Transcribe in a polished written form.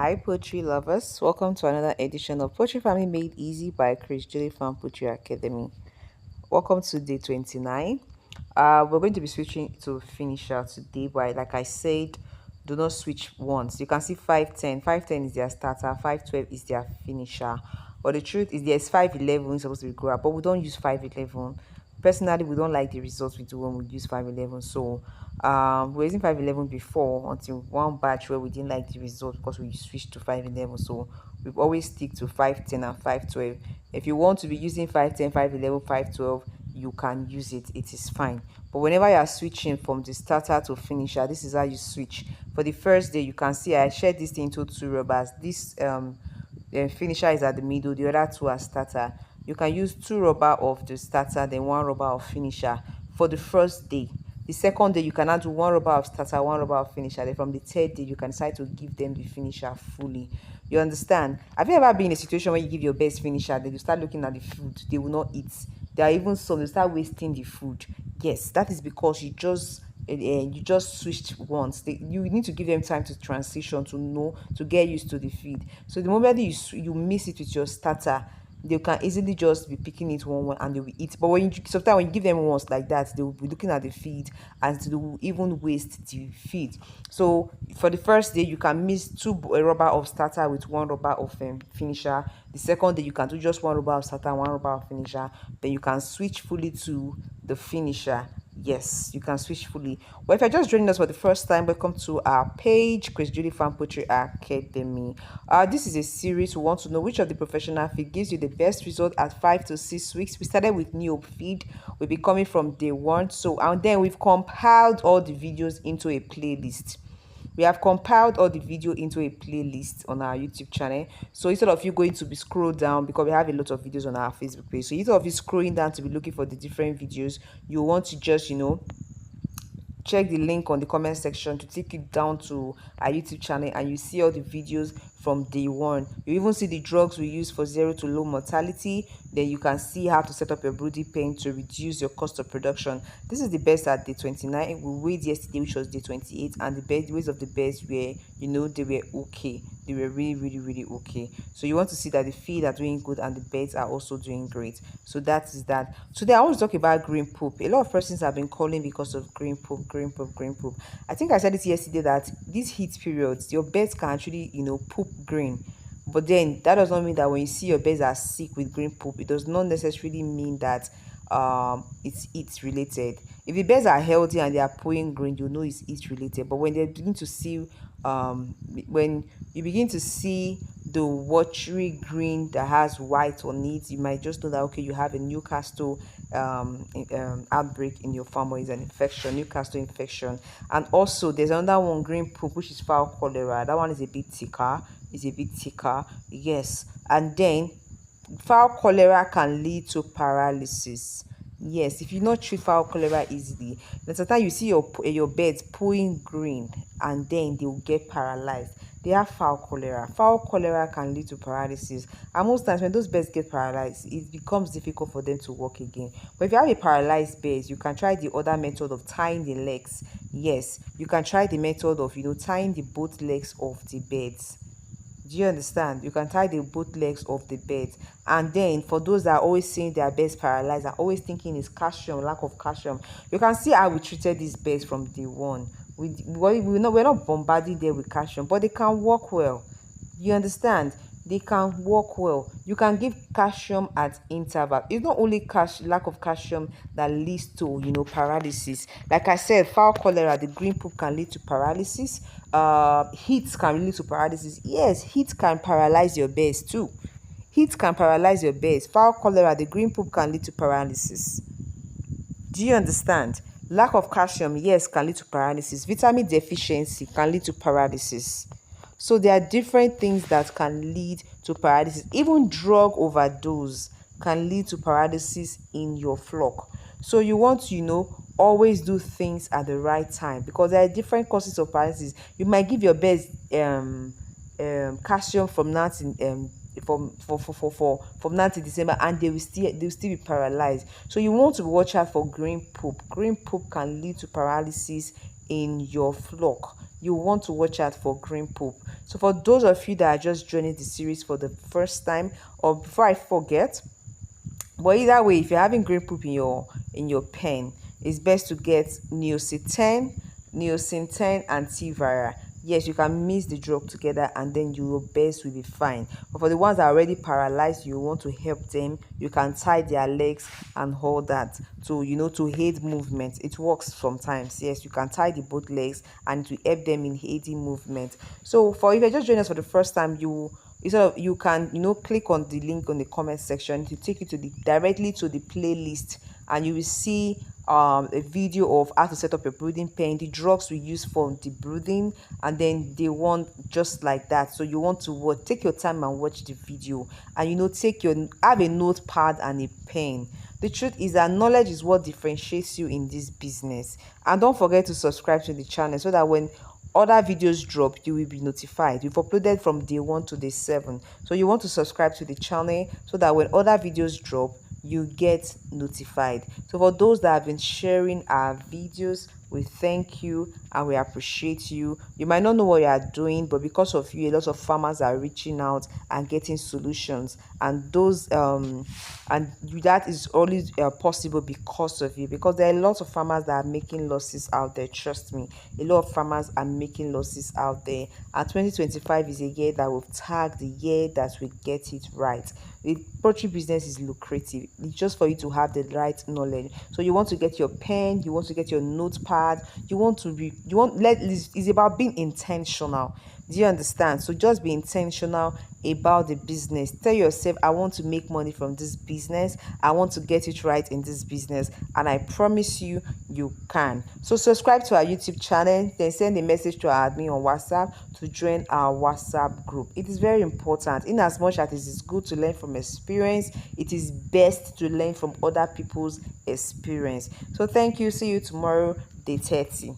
Hi, poultry lovers. Welcome to another edition of Poultry Farming Made Easy by Chris Julie Farm Poultry Academy. Welcome to day 29. We're going to be switching to finisher today, but like I said, do not switch once. You can see 510. 510 is their starter, 512 is their finisher. But the truth is, there's 511 supposed to be grow up, but we don't use 511. Personally, we don't like the results we do when we use 511. So we're using 511 before until one batch where we didn't like the result because we switched to 511. So we've always stick to 510 and 512. If you want to be using 510, 511, 512, you can use it. It is fine. But whenever you are switching from the starter to finisher, this is how you switch. For the first day, you can see I shared this into two rubbers. This finisher is at the middle, the other two are starter. You can use two rubber of the starter, then one rubber of finisher for the first day. The second day, you can now do one rubber of starter, one rubber of finisher. Then from the third day, you can decide to give them the finisher fully. You understand? Have you ever been in a situation where you give your best finisher, then you start looking at the food, they will not eat. There are even some, they start wasting the food. Yes, that is because you just switched once. You need to give them time to transition, to know, to get used to the feed. So the moment you miss it with your starter, they can easily just be picking it one and they will eat. But when you sometimes when you give them once like that, they will be looking at the feed and they will even waste the feed. So for the first day, you can mix a rubber of starter with one rubber of finisher. The second day, you can do just one rubber of starter, one rubber of finisher. Then you can switch fully to the finisher. Yes, you can switch fully. Well, if you're just joining us for the first time, welcome to our page, Chris Julie Farm Poultry Academy. This is a series we want to know which of the professional feed gives you the best result at 5 to 6 weeks. We started with new feed. We'll be coming from day one. So, and then we've compiled all the videos into a playlist. We have compiled all the video into a playlist on our YouTube channel. So instead of you going to be scroll down, because we have a lot of videos on our Facebook page, so instead of you scrolling down to be looking for the different videos, you want to just check the link on the comment section to take you down to our YouTube channel, and you see all the videos from day one. You even see the drugs we use for zero to low mortality. Then you can see how to set up your brooding pen to reduce your cost of production. This is the best at day 29. We weighed yesterday, which was day 28, and the best weights of the best were, they were okay. They were really okay. So you want to see that the feed are doing good and the beds are also doing great. So that is that. Today I want to talk about green poop. A lot of persons have been calling because of green poop. I think I said it yesterday that these heat periods, your beds can actually poop green. But then that does not mean that when you see your birds are sick with green poop, it does not necessarily mean that it's heat related. If the birds are healthy and they are pooing green, you know it's heat related. But when they begin to see when you begin to see the watery green that has white on it, you might just know that okay, you have a Newcastle outbreak in your farm, or is an infection, Newcastle infection. And also there's another one, green poop, which is fowl cholera. That one is a bit thicker. Yes. And then fowl cholera can lead to paralysis. Yes, if you not treat fowl cholera easily, then sometimes you see your birds pooing green and then they will get paralyzed. They have fowl cholera. Fowl cholera can lead to paralysis, and most times when those birds get paralyzed, it becomes difficult for them to walk again. But if you have a paralyzed bird, you can try the other method of tying the legs. Yes, you can try the method of tying the both legs of the birds. Do you understand? You can tie the both legs of the bed. And then for those that are always seeing their birds paralyzed and always thinking it's calcium, lack of calcium, you can see how we treated these birds from day one. We're not bombarding them with calcium, but they can walk well. You understand? They can walk well. You can give calcium at interval. It's not only lack of calcium that leads to paralysis. Like I said, fowl cholera, the green poop can lead to paralysis. Heat can lead to paralysis. Yes, heat can paralyze your birds too. Heat can paralyze your birds. Fowl cholera, the green poop can lead to paralysis. Do you understand? Lack of calcium, yes, can lead to paralysis. Vitamin deficiency can lead to paralysis. So there are different things that can lead to paralysis. Even drug overdose can lead to paralysis in your flock. So you want to, always do things at the right time, because there are different causes of paralysis. You might give your birds calcium from now to from now to December, and they'll still be paralyzed. So you want to watch out for green poop. Green poop can lead to paralysis in your flock. You want to watch out for green poop. So for those of you that are just joining the series for the first time, or before I forget, but either way, if you're having green poop in your pen, it's best to get neocin 10, and T-Vara. Yes, you can mix the drug together and then your best will be fine. But for the ones that are already paralyzed, you want to help them, you can tie their legs and all that to aid movement. It works sometimes. Yes, you can tie the both legs and to help them in aiding movement. So for if you're just joining us for the first time, you can click on the link on the comment section to take you to the directly to the playlist, and you will see a video of how to set up your brooding pen, the drugs we use for the brooding, and then they want just like that. So you want to take your time and watch the video, and have a notepad and a pen. The truth is that knowledge is what differentiates you in this business. And don't forget to subscribe to the channel so that when other videos drop, you will be notified. We've uploaded from day 1 to day 7, so you want to subscribe to the channel so that when other videos drop, you get notified. So for those that have been sharing our videos, we thank you and we appreciate you. You might not know what you are doing, but because of you, a lot of farmers are reaching out and getting solutions, and those and that is only possible because of you, because there are lots of farmers that are making losses out there. Trust me, a lot of farmers are making losses out there, and 2025 is a year that will tag the year that we get it right. The poultry business is lucrative. It's just for you to have the right knowledge. So you want to get your pen, you want to get your notepad, it's about being intentional. Do you understand? So just be intentional about the business. Tell yourself, I want to make money from this business. I want to get it right in this business. And I promise you, you can. So subscribe to our YouTube channel. Then send a message to our admin on WhatsApp to join our WhatsApp group. It is very important. In as much as it is good to learn from experience, it is best to learn from other people's experience. So thank you. See you tomorrow, day 30.